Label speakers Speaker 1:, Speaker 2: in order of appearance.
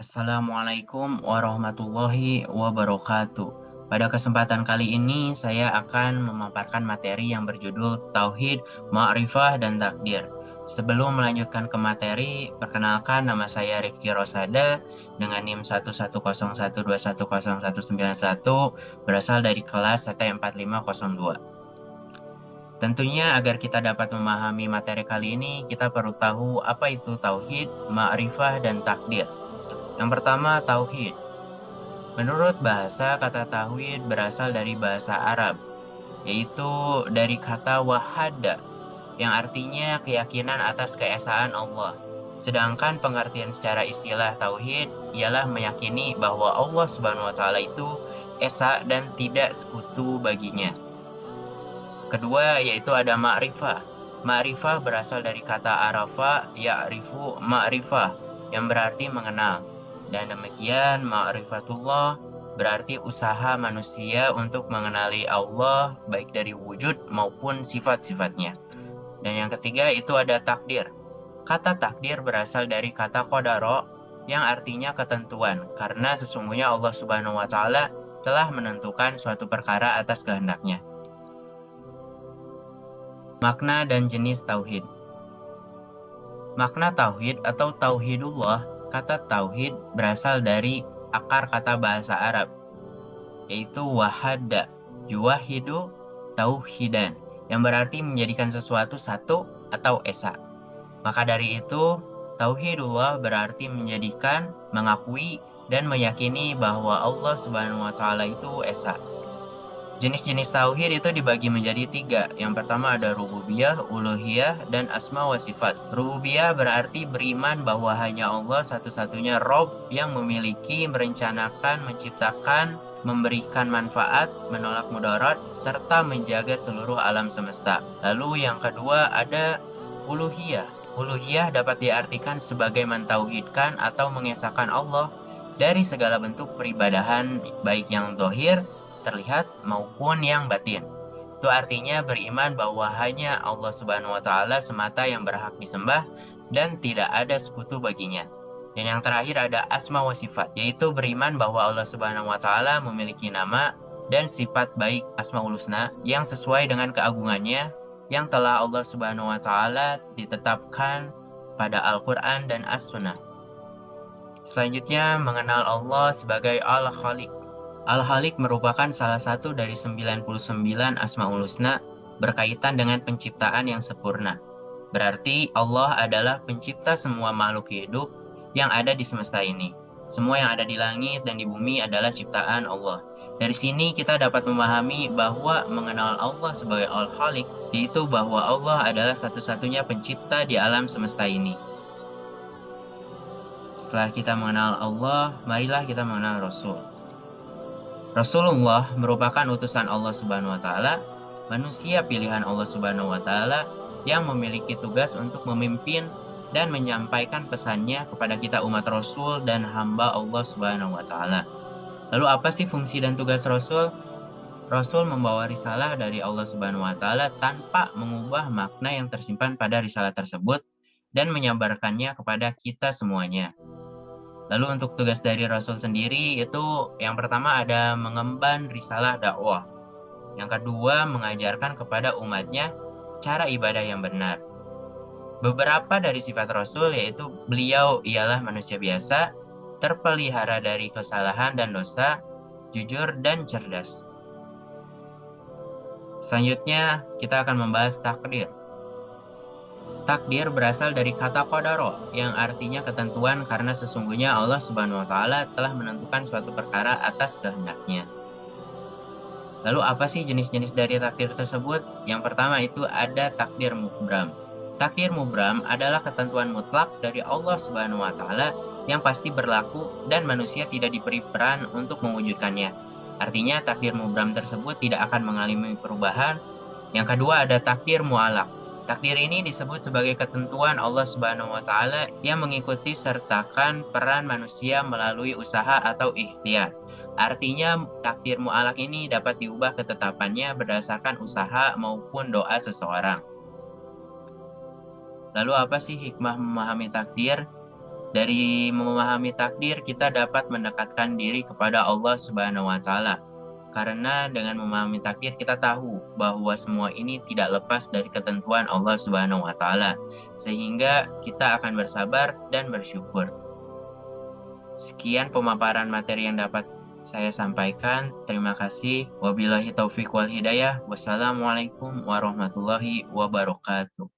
Speaker 1: Assalamualaikum warahmatullahi wabarakatuh. Pada kesempatan kali ini saya akan memaparkan materi yang berjudul Tauhid, Ma'rifah, dan Takdir. Sebelum melanjutkan ke materi, perkenalkan nama saya Rifki Rosada dengan NIM 11012101191 berasal dari kelas ST4502. Tentunya agar kita dapat memahami materi kali ini, kita perlu tahu apa itu Tauhid, Ma'rifah, dan Takdir. Yang pertama, Tauhid. Menurut bahasa, kata Tauhid berasal dari bahasa Arab, yaitu dari kata wahada, yang artinya keyakinan atas keesaan Allah. Sedangkan pengertian secara istilah Tauhid ialah meyakini bahwa Allah Subhanahu wa Ta'ala itu esa dan tidak sekutu baginya. Kedua, yaitu ada Ma'rifah. Ma'rifah berasal dari kata arafa, ya'rifu, ma'rifah, yang berarti mengenal. Dan demikian ma'rifatullah berarti usaha manusia untuk mengenali Allah baik dari wujud maupun sifat-sifatnya. Dan yang ketiga itu ada takdir. Kata takdir berasal dari kata qadara yang artinya ketentuan, karena sesungguhnya Allah Subhanahu wa Ta'ala telah menentukan suatu perkara atas kehendaknya. Makna dan jenis tauhid. Makna tauhid atau tauhidullah. Kata tauhid berasal dari akar kata bahasa Arab, yaitu wahada, yuwahidu, tauhidan, yang berarti menjadikan sesuatu satu atau esa. Maka dari itu, tauhidullah berarti menjadikan, mengakui, dan meyakini bahwa Allah Subhanahu wa Ta'ala itu esa. Jenis-jenis tauhid itu dibagi menjadi 3. Yang pertama ada rububiyah, uluhiyah, dan asma wa sifat. Rububiyah berarti beriman bahwa hanya Allah satu-satunya Rob yang memiliki, merencanakan, menciptakan, memberikan manfaat, menolak mudarat, serta menjaga seluruh alam semesta. Lalu yang kedua ada uluhiyah. Uluhiyah dapat diartikan sebagai mentauhidkan atau mengesahkan Allah dari segala bentuk peribadahan, baik yang zahir, terlihat maupun yang batin. Itu artinya beriman bahwa hanya Allah Subhanahu wa Ta'ala semata yang berhak disembah dan tidak ada sekutu baginya. Dan yang terakhir ada asma wa sifat, yaitu beriman bahwa Allah Subhanahu wa Ta'ala memiliki nama dan sifat baik Asmaul Husna yang sesuai dengan keagungannya yang telah Allah Subhanahu wa Ta'ala ditetapkan pada Al-Quran dan As-Sunnah. Selanjutnya mengenal Allah sebagai Al-Khaliq. Al-Khaliq merupakan salah satu dari 99 Asmaul Husna berkaitan dengan penciptaan yang sempurna. Berarti Allah adalah pencipta semua makhluk hidup yang ada di semesta ini. Semua yang ada di langit dan di bumi adalah ciptaan Allah. Dari sini kita dapat memahami bahwa mengenal Allah sebagai Al-Khaliq, yaitu bahwa Allah adalah satu-satunya pencipta di alam semesta ini. Setelah kita mengenal Allah, marilah kita mengenal Rasul. Rasulullah merupakan utusan Allah Subhanahu wa Ta'ala, manusia pilihan Allah Subhanahu wa Ta'ala yang memiliki tugas untuk memimpin dan menyampaikan pesannya kepada kita umat Rasul dan hamba Allah Subhanahu wa Ta'ala. Lalu apa sih fungsi dan tugas Rasul? Rasul membawa risalah dari Allah Subhanahu wa Ta'ala tanpa mengubah makna yang tersimpan pada risalah tersebut dan menyabarkannya kepada kita semuanya. Lalu untuk tugas dari Rasul sendiri itu yang pertama ada mengemban risalah dakwah. Yang kedua mengajarkan kepada umatnya cara ibadah yang benar. Beberapa dari sifat Rasul yaitu beliau ialah manusia biasa, terpelihara dari kesalahan dan dosa, jujur dan cerdas. Selanjutnya kita akan membahas takdir. Takdir berasal dari kata qadara yang artinya ketentuan karena sesungguhnya Allah Subhanahu wa Ta'ala telah menentukan suatu perkara atas kehendaknya. Lalu apa sih jenis-jenis dari takdir tersebut? Yang pertama itu ada takdir mubram. Takdir mubram adalah ketentuan mutlak dari Allah Subhanahu wa Ta'ala yang pasti berlaku dan manusia tidak diberi peran untuk mewujudkannya. Artinya takdir mubram tersebut tidak akan mengalami perubahan. Yang kedua ada takdir mu'alaq. Takdir ini disebut sebagai ketentuan Allah Subhanahu wa Ta'ala yang mengikuti sertakan peran manusia melalui usaha atau ikhtiar. Artinya takdir mu'alaq ini dapat diubah ketetapannya berdasarkan usaha maupun doa seseorang. Lalu apa sih hikmah memahami takdir? Dari memahami takdir, kita dapat mendekatkan diri kepada Allah Subhanahu wa Ta'ala. Karena dengan memahami takdir, kita tahu bahwa semua ini tidak lepas dari ketentuan Allah Subhanahu wa Ta'ala, sehingga kita akan bersabar dan bersyukur. Sekian pemaparan materi yang dapat saya sampaikan. Terima kasih. Wabillahi taufiq wal hidayah. Wassalamualaikum warahmatullahi wabarakatuh.